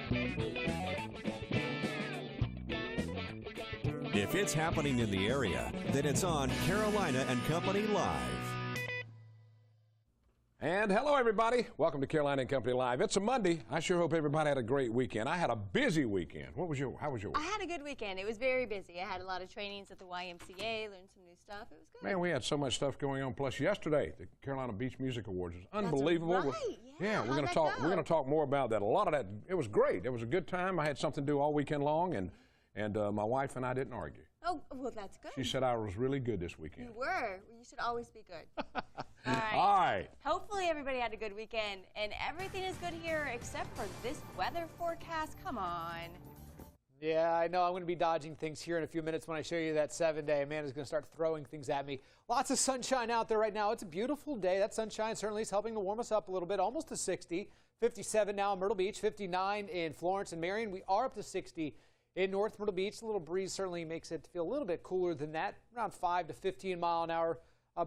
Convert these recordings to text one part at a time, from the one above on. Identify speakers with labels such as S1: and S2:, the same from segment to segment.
S1: If it's happening in the area, then it's on Carolina and Company Live.
S2: And hello, everybody. Welcome to Carolina and Company Live. It's a Monday. I sure hope everybody had a great weekend. I had a busy weekend. How was yours?
S3: I had a good weekend. It was very busy. I had a lot of trainings at the YMCA, learned some new stuff. It was good.
S2: Man, we had so much stuff going on. Plus, yesterday, the Carolina Beach Music Awards was unbelievable.
S3: That's right.
S2: Yeah, we're going to talk more about that. A lot of that, it was great. It was a good time. I had something to do all weekend long, and my wife and I didn't argue.
S3: Oh, well, that's good.
S2: She said I was really good this weekend.
S3: You were. Well, you should always be good.
S2: All right.
S3: Hopefully everybody had a good weekend, and everything is good here except for this weather forecast. Come on.
S4: Yeah, I know. I'm going to be dodging things here in a few minutes when I show you that 7-day. Amanda's going to start throwing things at me. Lots of sunshine out there right now. It's a beautiful day. That sunshine certainly is helping to warm us up a little bit, almost to 60. 57 now in Myrtle Beach, 59 in Florence and Marion. We are up to 60 in North Myrtle Beach. A little breeze certainly makes it feel a little bit cooler than that, around 5 to 15 mile an hour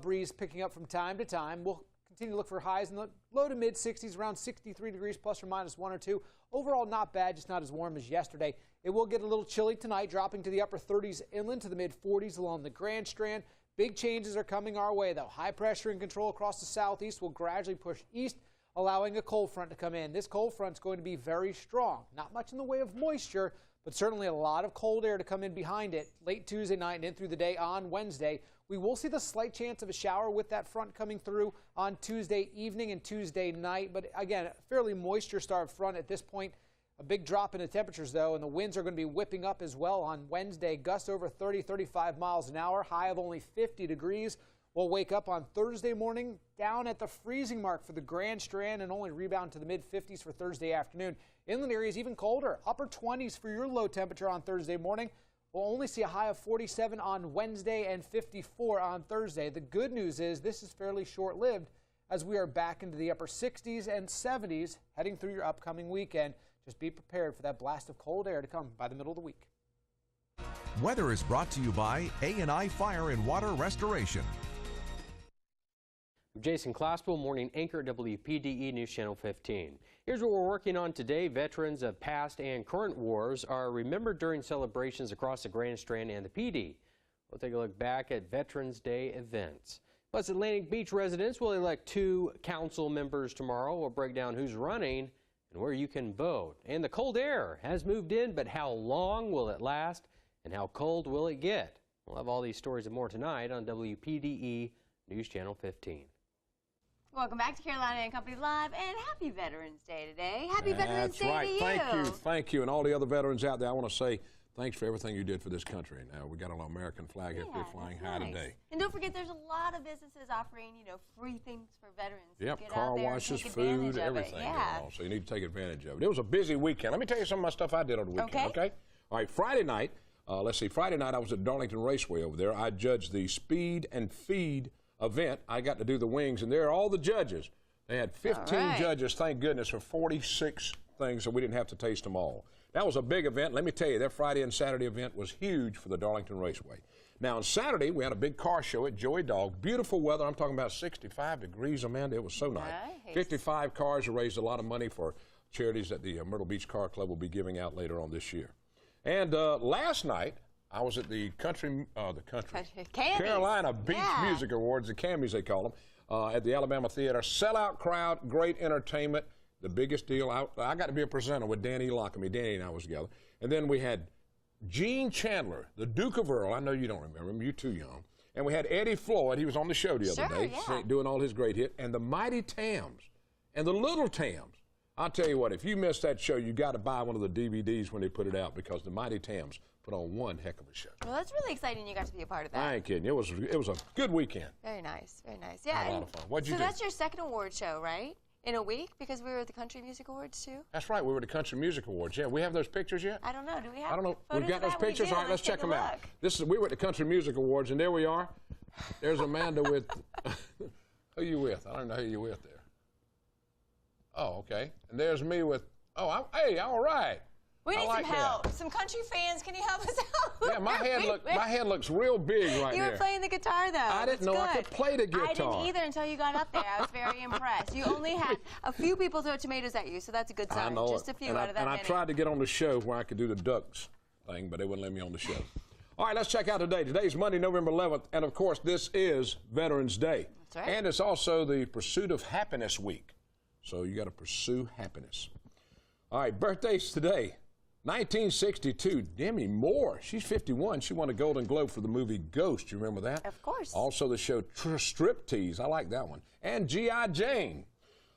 S4: breeze picking up from time to time. We'll continue to look for highs in the low to mid 60s, around 63 degrees plus or minus 1 or 2. Overall, not bad, just not as warm as yesterday. It will get a little chilly tonight, dropping to the upper 30s inland to the mid 40s along the Grand Strand. Big changes are coming our way, though. High pressure and control across the southeast will gradually push east, allowing a cold front to come in. This cold front is going to be very strong. Not much in the way of moisture, but certainly a lot of cold air to come in behind it late Tuesday night and in through the day on Wednesday. We will see the slight chance of a shower with that front coming through on Tuesday evening and Tuesday night. But again, a fairly moisture-starved front at this point. A big drop in the temperatures, though, and the winds are going to be whipping up as well on Wednesday. Gusts over 30, 35 miles an hour, high of only 50 degrees. We'll wake up on Thursday morning down at the freezing mark for the Grand Strand and only rebound to the mid-50s for Thursday afternoon. Inland areas even colder, upper 20s for your low temperature on Thursday morning. We'll only see a high of 47 on Wednesday and 54 on Thursday. The good news is this is fairly short-lived as we are back into the upper 60s and 70s heading through your upcoming weekend. Just be prepared for that blast of cold air to come by the middle of the week.
S5: Weather is brought to you by A&I Fire and Water Restoration.
S6: I'm Jason Claspel, morning anchor at WPDE News Channel 15. Here's what we're working on today. Veterans of past and current wars are remembered during celebrations across the Grand Strand and the PD. We'll take a look back at Veterans Day events. Plus, Atlantic Beach residents will elect 2 council members tomorrow. We'll break down who's running and where you can vote. And the cold air has moved in, but how long will it last and how cold will it get? We'll have all these stories and more tonight on WPDE News Channel 15.
S3: Welcome back to Carolina and Company Live, and happy Veterans Day today. Happy Veterans Day to you.
S2: Thank you. Thank you. And all the other veterans out there, I want to say thanks for everything you did for this country. Now, we got an American flag up here flying high today.
S3: And don't forget, there's a lot of businesses offering, free things for veterans.
S2: Yep, car washes, food, everything going on. So you need to take advantage of it. It was a busy weekend. Let me tell you some of my stuff I did on the weekend, okay? All right, Friday night, Friday night I was at Darlington Raceway over there. I judged the Speed and Feed event. I got to do the wings, and there are all the judges. They had 15 judges, thank goodness, for 46 things, so we didn't have to taste them all. That was a big event. Let me tell you, that Friday and Saturday event was huge for the Darlington Raceway. Now, on Saturday, we had a big car show at Joey Dog. Beautiful weather. I'm talking about 65 degrees, Amanda. It was so nice. 55 cars raised a lot of money for charities that the Myrtle Beach Car Club will be giving out later on this year. And last night, I was at the Carolina Beach Music Awards, the Cammys they call them, at the Alabama Theater. Sellout crowd, great entertainment. The biggest deal, I got to be a presenter with Danny Lockamy. Danny and I was together. And then we had Gene Chandler, the Duke of Earl. I know you don't remember him. You're too young. And we had Eddie Floyd. He was on the show the other day, doing all his great hits. And the Mighty Tams and the Little Tams. I'll tell you what, if you missed that show, you got to buy one of the DVDs when they put it out, because the Mighty Tams put on one heck of a show.
S3: Well, that's really exciting you got to be a part of that.
S2: I ain't kidding. It was a good weekend.
S3: Very nice, very nice. Yeah,
S2: a lot of fun. What'd you do?
S3: So that's your second award show, right? In a week, because we were at the Country Music Awards, too?
S2: That's right. We were at the Country Music Awards. Yeah, we have those pictures yet?
S3: I don't know. Do we have
S2: I don't know.
S3: We've
S2: got those pictures? All right, let's check them out. We were at the Country Music Awards, and there we are. There's Amanda with, who you with? I don't know who you with there. Oh, okay. And there's me with, hey, all right.
S3: We need
S2: like
S3: some help.
S2: that.
S3: Some country fans, can you help us out?
S2: Yeah, my hand looks real big right
S3: You
S2: now.
S3: were playing the guitar, though.
S2: I didn't know I could play the guitar.
S3: I didn't either until you got up there. I was very impressed. You only had a few people throw tomatoes at you, so that's a good sign.
S2: I know
S3: Just a few out of that many.
S2: I tried to get on the show where I could do the ducks thing, but they wouldn't let me on the show. All right, let's check out today. Today's Monday, November 11th, and of course, this is Veterans Day.
S3: That's right.
S2: And it's also the Pursuit of Happiness Week. So you got to pursue happiness. All right, birthdays today. 1962, Demi Moore. She's 51. She won a Golden Globe for the movie Ghost. You remember that?
S3: Of course.
S2: Also the show Striptease. I like that one. And G.I. Jane.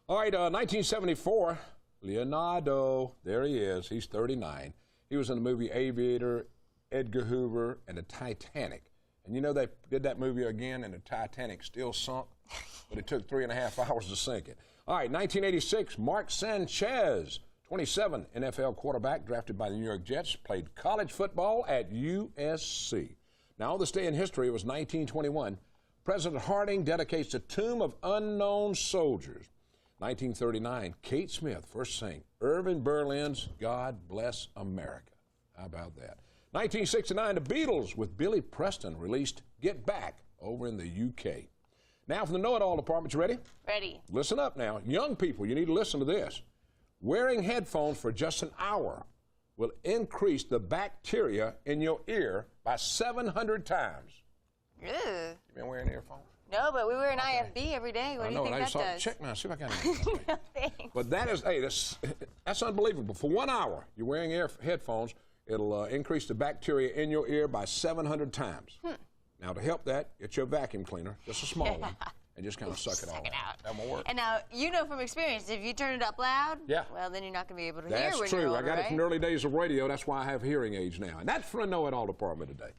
S2: All right, 1974, Leonardo. There he is. He's 39. He was in the movie Aviator, Edgar Hoover, and the Titanic. And you know they did that movie again, and the Titanic still sunk, but it took 3.5 hours to sink it. All right, 1986, Mark Sanchez, 27, NFL quarterback drafted by the New York Jets, played college football at USC. Now, on this day in history, it was 1921. President Harding dedicates the Tomb of Unknown Soldiers. 1939, Kate Smith first sang Irving Berlin's God Bless America. How about that? 1969, the Beatles with Billy Preston released Get Back over in the UK. Now from the Know-It-All Department, you ready?
S3: Ready.
S2: Listen up now. Young people, you need to listen to this. Wearing headphones for just an hour will increase the bacteria in your ear by 700 times.
S3: Ew.
S2: You been wearing earphones?
S3: No, but we wear an IFB every day. What do you think that does?
S2: Check now, see if I got anything.
S3: No, thanks.
S2: But that is, hey, that's unbelievable. For 1 hour, you're wearing headphones, it'll increase the bacteria in your ear by 700 times. Now, to help that, get your vacuum cleaner, just a small one, and just kind of suck it all out. That won't work.
S3: And now, you know from experience, if you turn it up loud,
S2: yeah,
S3: well, then you're not going to be able to hear
S2: That's
S3: when
S2: true.
S3: you're older,
S2: I got
S3: right?
S2: it from the early days of radio. That's why I have hearing aids now. And that's for the Know-It-All Department today.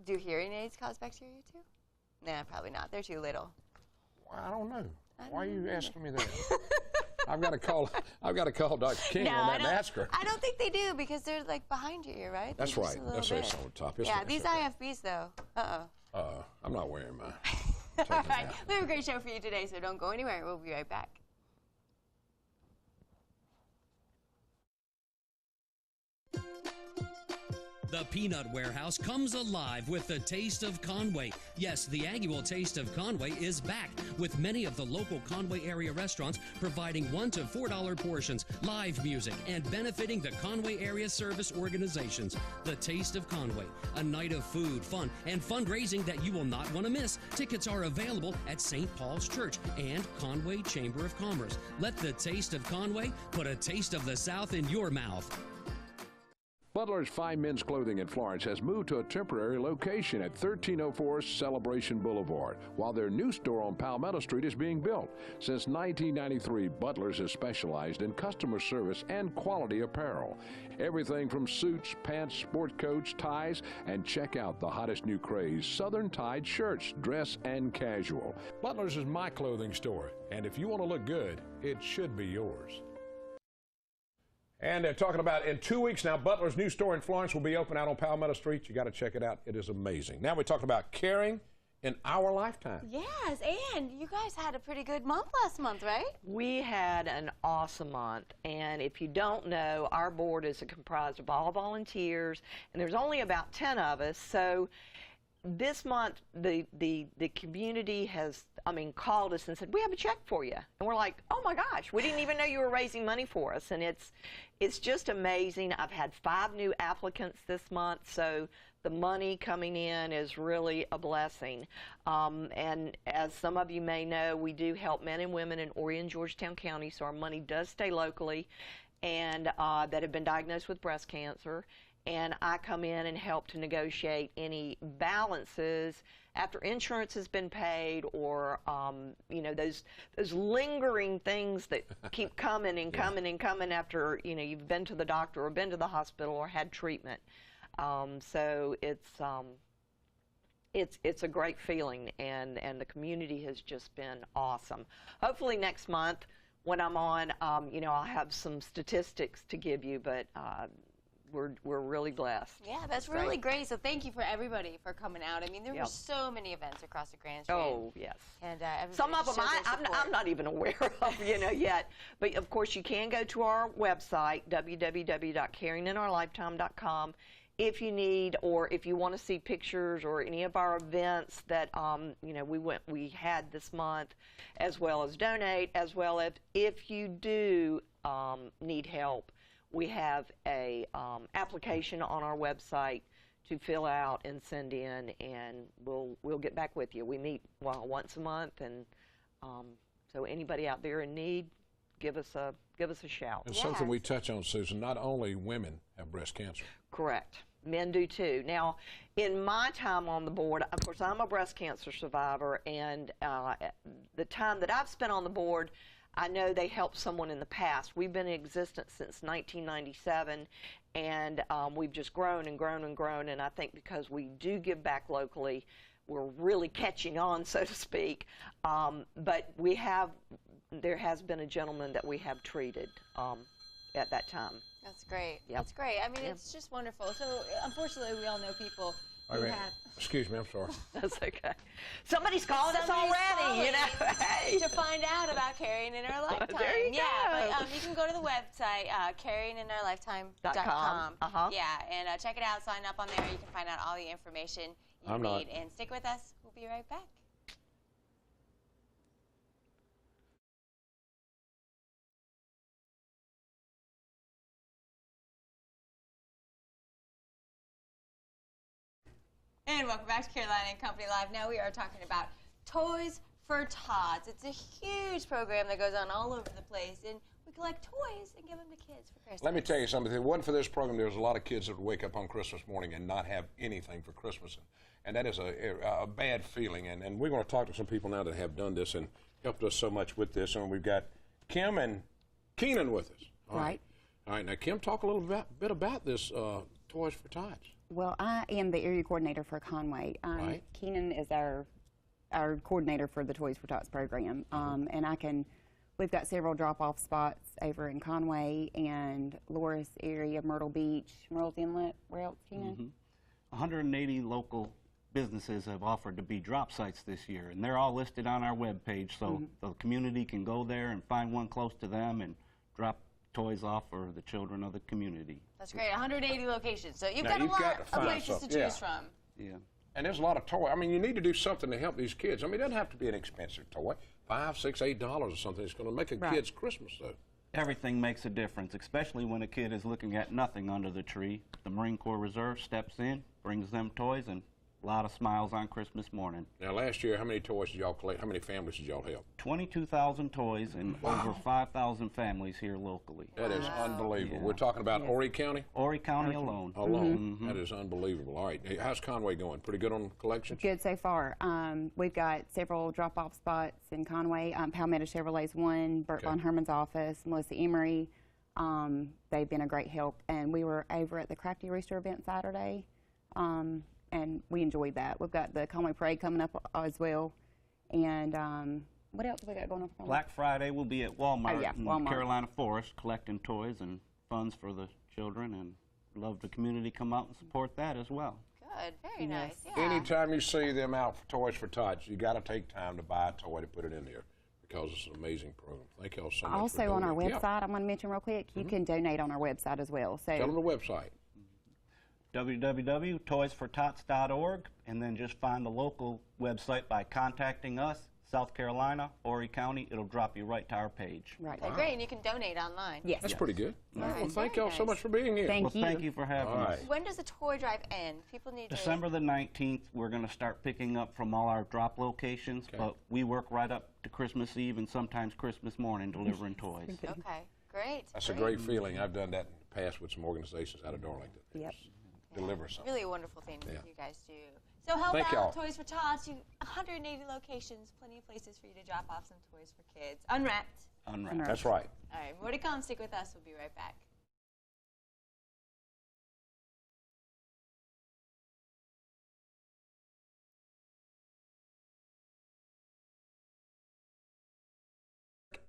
S3: Do hearing aids cause bacteria, too? Nah, probably not. They're too little.
S2: Well, I don't know. Why are you asking me that? I've got to call Dr. King on that and ask her.
S3: I don't think they do because they're like behind your ear, right?
S2: That's right. That's right. It's on the top.
S3: Yeah, these IFBs though.
S2: I'm not wearing mine.
S3: All right. We have a great show for you today, so don't go anywhere. We'll be right back.
S7: The Peanut Warehouse comes alive with the Taste of Conway. Yes, the annual Taste of Conway is back, with many of the local Conway area restaurants providing $1 to $4 portions, live music, and benefiting the Conway area service organizations. The Taste of Conway, a night of food, fun, and fundraising that you will not want to miss. Tickets are available at St. Paul's Church and Conway Chamber of Commerce. Let the Taste of Conway put a taste of the South in your mouth.
S2: Butler's Fine Men's Clothing in Florence has moved to a temporary location at 1304 Celebration Boulevard, while their new store on Palmetto Street is being built. Since 1993, Butler's has specialized in customer service and quality apparel. Everything from suits, pants, sport coats, ties, and check out the hottest new craze, Southern Tide shirts, dress and casual. Butler's is my clothing store, and if you want to look good, it should be yours. And they're talking about in 2 weeks now, Butler's new store in Florence will be open out on Palmetto Street. You got to check it out. It is amazing. Now we're talking about caring in our lifetime.
S3: Yes, and you guys had a pretty good month last month, right?
S8: We had an awesome month, and if you don't know, our board is comprised of all volunteers, and there's only about 10 of us, so this month the community has, called us and said, we have a check for you. And we're like, oh my gosh, we didn't even know you were raising money for us. And it's just amazing. I've had 5 new applicants this month, so the money coming in is really a blessing. And as some of you may know, we do help men and women in Horry and Georgetown County, so our money does stay locally, and that have been diagnosed with breast cancer. And I come in and help to negotiate any balances after insurance has been paid, or those lingering things that keep coming and coming and coming after you've been to the doctor or been to the hospital or had treatment. So it's a great feeling, and the community has just been awesome. Hopefully next month when I'm on, I'll have some statistics to give you, but we're really blessed.
S3: Yeah, that's really great. So thank you for everybody for coming out. I mean, there were so many events across the Grand Strand.
S8: Oh, yes.
S3: And
S8: some of them I'm not even aware of, yet. But of course, you can go to our website, www.caringinourlifetime.com, if you need, or if you want to see pictures or any of our events that we had this month, as well as donate, as well as if you do need help. We have a application on our website to fill out and send in, and we'll get back with you. We meet once a month, and so anybody out there in need, give us a shout.
S2: It's something we touch on, Susan. Not only women have breast cancer.
S8: Correct. Men do too. Now, in my time on the board, of course, I'm a breast cancer survivor, and the time that I've spent on the board, I know they helped someone in the past. We've been in existence since 1997, and we've just grown and grown and grown, and I think because we do give back locally, we're really catching on, so to speak. But there has been a gentleman that we have treated at that time.
S3: That's great. Yep. That's great. I mean, it's just wonderful. So, unfortunately, we all know people who have...
S2: Excuse me, I'm sorry.
S8: That's okay. Somebody's calling us already, Hey.
S3: To find out about Carrying in Our Lifetime.
S8: There you go.
S3: But you can go to the website, caringinOurLifetime.com. Yeah, and check it out. Sign up on there. You can find out all the information you need. And stick with us. We'll be right back. And welcome back to Carolina and Company Live. Now we are talking about Toys for Tots. It's a huge program that goes on all over the place, and we collect toys and give them to kids for Christmas.
S2: Let me tell you something. If it wasn't for this program, there's a lot of kids that would wake up on Christmas morning and not have anything for Christmas. And that is a bad feeling. And we're going to talk to some people now that have done this and helped us so much with this. And we've got Kim and Keenan with us. All right. Now, Kim, talk a little bit about this Toys for Tots.
S9: Well, I am the area coordinator for Conway. Keenan is our coordinator for the Toys for Tots program. And we've got several drop-off spots over in Conway and Loris area, Myrtle Beach, Myrtle's Inlet. Where else, Keenan?
S10: 180 local businesses have offered to be drop sites this year, and they're all listed on our webpage, so the community can go there and find one close to them and drop toys off for the children of the community.
S3: That's great. 180 locations. So you've got a lot of places to choose from.
S10: Yeah.
S2: And there's a lot of toys. I mean, you need to do something to help these kids. I mean, it doesn't have to be an expensive toy. $5, $6, $8 or something. It's going to make a kid's Christmas, though.
S10: Everything makes a difference, especially when a kid is looking at nothing under the tree. The Marine Corps Reserve steps in, brings them toys, and a lot of smiles on Christmas morning.
S2: Now, last year, how many toys did y'all collect? How many families did y'all help?
S10: 22,000 toys and over 5,000 families here locally.
S2: That is unbelievable. We're talking about Horry County?
S10: Horry County alone.
S2: That is unbelievable. All right. Hey, how's Conway going? Pretty good on collections?
S9: Good so far. We've got several drop-off spots in Conway. Palmetto Chevrolet's one, Bert Von Herman's office, Melissa Emery. They've been a great help. And we were over at the Crafty Rooster event Saturday. And we enjoyed that. We've got the Conway Parade coming up as well. And what else have we got going on for Conway?
S10: Black Friday will be at Walmart in Carolina Forest collecting toys and funds for the children, and love the community come out and support that as well.
S3: Good, very nice. Yeah.
S2: Anytime you see them out for Toys for Tots, you got to take time to buy a toy to put it in there, because it's an amazing program. Thank y'all so much.
S9: Also on our website, I'm going to mention real quick, you can donate on our website as well. So
S2: tell them the website.
S10: www.toysfortots.org, and then just find the local website by contacting us, South Carolina, Horry County. It'll drop you right to our page.
S9: Right.
S3: Okay, great, and you can donate online.
S9: Yes.
S2: That's pretty good.
S3: Right.
S2: Well, thank y'all so much for being here.
S9: Thank you.
S10: Thank you for having us.
S3: When does the toy drive end? People need
S10: December the 19th, we're going to start picking up from all our drop locations, but we work right up to Christmas Eve and sometimes Christmas morning delivering toys.
S3: Okay, great.
S2: That's a great feeling. I've done that in the past with some organizations out of Darlington.
S9: Yep.
S2: Deliver something.
S3: Really a wonderful thing you guys do. So help out Toys for Tots. 180 locations, plenty of places for you to drop off some toys for kids. Unwrapped.
S10: Unwrapped.
S2: That's right.
S3: All right, more to come. Stick with us. We'll be right back.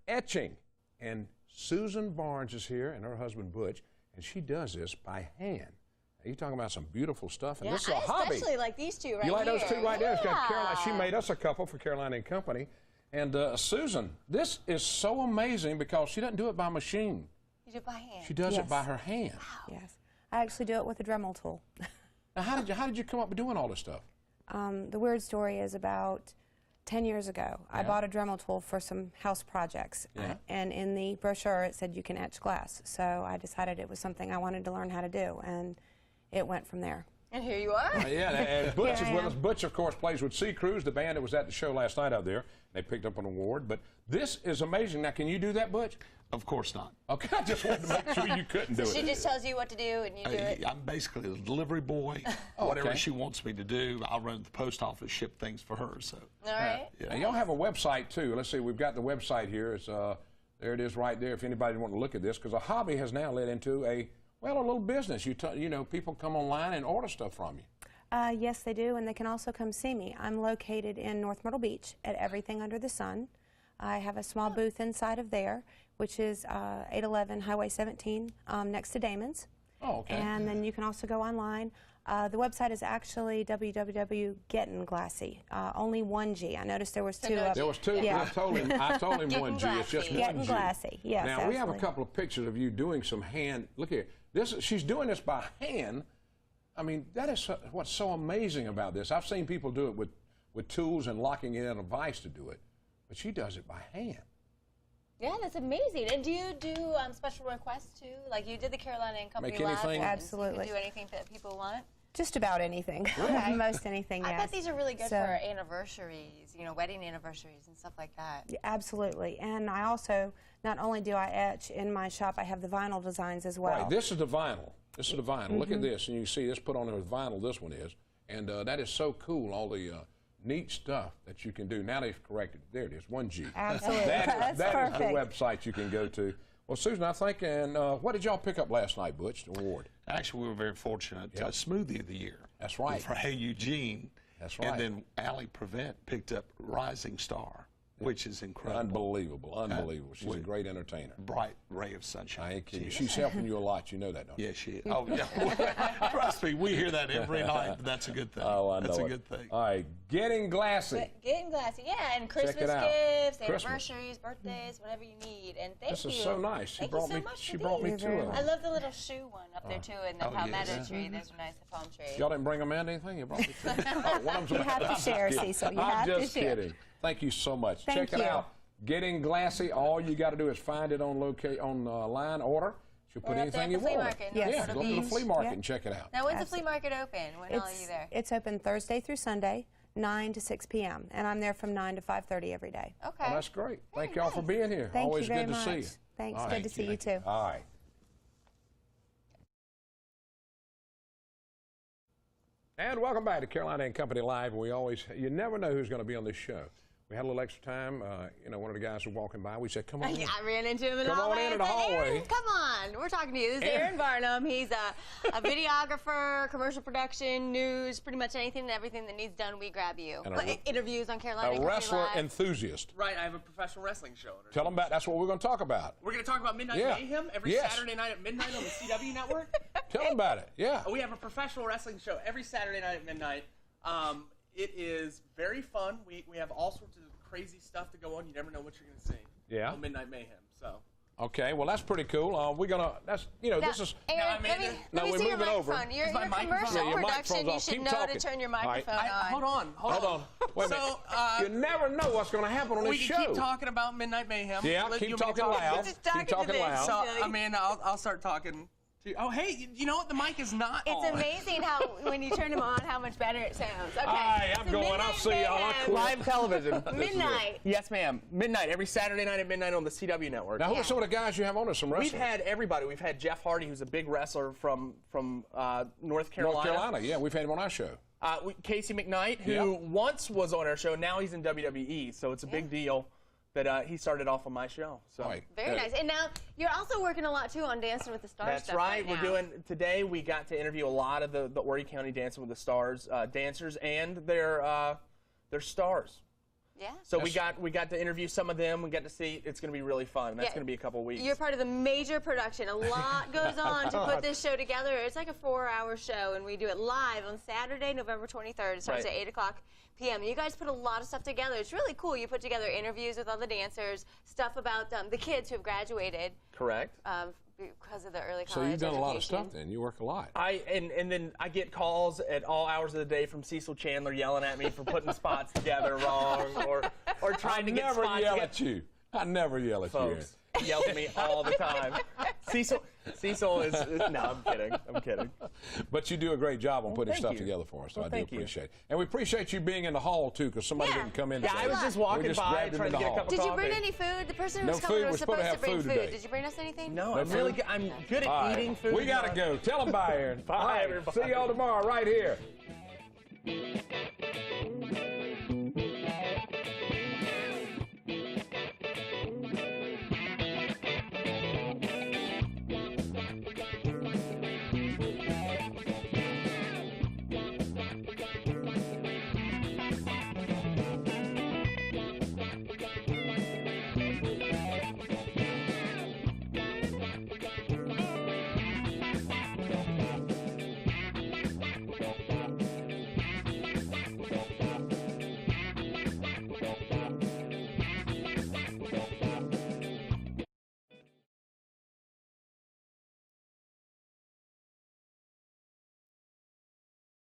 S2: Etching. And Susan Barnes is here, and her husband Butch. and she does this by hand. You're talking about some beautiful stuff, and this is a hobby.
S3: Especially like these two right here.
S2: You like those two right there? It's got Caroline. She made us a couple for Carolina and Company. And Susan, this is so amazing because she doesn't do it by machine.
S3: You do it by hand.
S2: She does it by her hand.
S11: Wow. Yes. I actually do it with a Dremel tool.
S2: Now, how did you come up with doing all this stuff?
S11: The weird story is about 10 years ago. I bought a Dremel tool for some house projects, and in the brochure it said you can etch glass. So I decided it was something I wanted to learn how to do, and it went from there.
S3: And here you are.
S2: And Butch is with us. Butch, of course, plays with Sea Cruise, the band that was at the show last night out there. They picked up an award. But this is amazing. Now, can you do that, Butch?
S12: Of course not.
S2: Okay, I just wanted to make sure you couldn't do it.
S3: She just tells you what to do, and you do it?
S12: I'm basically a delivery boy. Whatever she wants me to do, I'll run to the post office, ship things for her. So.
S3: All right.
S2: Now, y'all have a website, too. Let's see. We've got the website here. It's, there it is right there if anybody wants to look at this, because a hobby has now led into a little business. You know, people come online and order stuff from you.
S11: Yes, they do, and they can also come see me. I'm located in North Myrtle Beach at Everything Under the Sun. I have a small booth inside of there, which is 811 Highway 17 next to Damon's.
S2: Oh, okay.
S11: And then you can also go online. The website is actually www.gettingglassy. Only one G. I noticed there was two.
S2: There was two. Yeah. I told him one G. It's just one G.
S11: Getting Glassy. Yes.
S2: Now
S11: absolutely.
S2: we have a couple of pictures of you doing some hand. Look here. She's doing this by hand. I mean, that is what's so amazing about this. I've seen people do it with tools and locking it in a vise to do it, but she does it by hand.
S3: Yeah, that's amazing. And do you do special requests too? Like you did the Carolina and Company
S2: Make anything?
S3: Live.
S11: Absolutely.
S3: You can do anything that people want?
S11: Just about anything. Most anything, yes.
S3: I bet these are really good for anniversaries, you know, wedding anniversaries and stuff like that.
S11: Yeah, absolutely. And I also, not only do I etch in my shop, I have the vinyl designs as well.
S2: Right, this is the vinyl. This is the vinyl. Look at this, and you see this put on there with vinyl, this one is. And that is so cool, all the neat stuff that you can do. Now they've corrected. There it is, 1G.
S11: Absolutely.
S2: That is the website you can go to. Well, Susan, I think, and what did y'all pick up last night, Butch, the award?
S12: Actually, we were very fortunate. Smoothie of the Year.
S2: That's right.
S12: For Hey Eugene.
S2: That's right.
S12: And then Allie Prevent picked up Rising Star, which is incredible.
S2: Unbelievable, unbelievable. She's a great entertainer.
S12: Bright ray of sunshine.
S2: I ain't kidding. She's helping you a lot. You know that, don't you?
S12: Yes, she is. Oh, yeah. Trust me, we hear that every night. That's a good thing.
S2: Oh, I know
S12: That's a
S2: it.
S12: good thing.
S2: All right, Getting Glassy.
S3: Getting Glassy, yeah, and Christmas gifts, anniversaries, birthdays, whatever you need. And thank you.
S2: This is so nice. She brought me two of them.
S3: I love the little shoe one up there too, and the palmetto tree. Those are nice, the palm tree.
S2: Y'all didn't bring them in anything? You brought me two. One of them.
S11: You have to share, Cecil. You have to share.
S2: I'm just kidding. Thank you so much.
S11: Thank
S2: Check it out. Getting Glassy. All you got to do is find it on line order. She'll put anything you want.
S11: Yes.
S2: Yeah, go to the flea market and check it out.
S3: Now, when's the flea market open? When are you there?
S11: It's open Thursday through Sunday, 9 to 6 p.m. And I'm there from 9 to 5:30 every day.
S3: Okay.
S2: Well, that's great. Thank y'all for being here.
S11: Thank
S2: Always
S11: you very
S2: good to
S11: much.
S2: see you.
S11: Thanks. Good to see you too.
S2: All right. And welcome back to Carolina and Company Live. You never know who's going to be on this show. We had a little extra time. You know, one of the guys was walking by. We said, come on in.
S3: I ran into him in the
S2: hallway.
S3: hallway.
S2: Come on into the hallway.
S3: Aaron, come on. We're talking to you. This is Aaron Barnum. He's a videographer, commercial production, news, pretty much anything and everything that needs done, we grab you. Interviews on Carolina and Company
S2: wrestler
S3: Live.
S2: enthusiast.
S13: Right, I have a professional wrestling show.
S2: Tell them about that's what we're going to talk about.
S13: We're going to talk about Midnight Mayhem every Saturday night at midnight on the CW network.
S2: Tell them about it, yeah.
S13: We have a professional wrestling show every Saturday night at midnight. It is very fun. We have all sorts of crazy stuff to go on. You never know what you're going to see.
S2: Yeah.
S13: On Midnight Mayhem. So.
S2: Okay, well that's pretty cool. We're gonna. That's this is.
S3: Aaron, let me see your microphone. Your commercial production. You should know to turn your microphone on.
S13: Hold on.
S2: Wait a minute. You never know what's going to happen on this show.
S13: We keep talking about Midnight Mayhem.
S2: Yeah, keep talking loud. Keep talking loud.
S13: So I mean, I'll start talking. Oh, hey, you know what? The mic is not on.
S3: It's amazing how, when you turn them on, how much better it sounds. Okay.
S2: Hi, I'm going. I'll see y'all.
S13: Live television.
S3: Midnight.
S13: Yes, ma'am. Midnight. Every Saturday night at midnight on the CW network.
S2: Now, who are some of the guys you have on there? Some wrestlers?
S13: We've had everybody. We've had Jeff Hardy, who's a big wrestler from North Carolina.
S2: North Carolina, yeah. We've had him on our show.
S13: Casey McKnight, who once was on our show. Now he's in WWE, so it's a big deal that he started off on my show. So
S3: Very nice. And now you're also working a lot too on Dancing with the Stars.
S13: That's
S3: stuff
S13: right.
S3: We're
S13: doing today. We got to interview a lot of the Horry County Dancing with the Stars dancers and their stars.
S3: Yeah.
S13: So we got to interview some of them. We got to see. It's going to be really fun. That's going to be a couple weeks.
S3: You're part of the major production. A lot goes on to put this show together. It's like a 4-hour show, and we do it live on Saturday, November 23rd. It starts at 8 o'clock p.m. You guys put a lot of stuff together. It's really cool. You put together interviews with all the dancers, stuff about the kids who have graduated.
S13: Correct.
S3: Because of the early college
S2: So you've done
S3: education.
S2: a lot of stuff then. You work a lot.
S13: And then I get calls at all hours of the day from Cecil Chandler yelling at me for putting spots together wrong or trying to get spots.
S2: I never yell at you. I never yell at
S13: Folks, he yells at me all the time. Cecil is no, I'm kidding.
S2: But you do a great job on putting stuff together for us, so I do appreciate it. And we appreciate you being in the hall, too, because somebody didn't come in.
S13: Yeah, I was just walking by trying to get a cup of coffee.
S3: Did you bring any food? The person who was
S2: No
S3: coming
S2: food.
S3: was
S2: We're supposed to have
S3: bring
S2: food today.
S3: Did you bring us anything?
S13: No, I'm good at eating food.
S2: We got to go. Tell them bye, Aaron.
S13: Bye, everybody.
S2: See y'all tomorrow right here.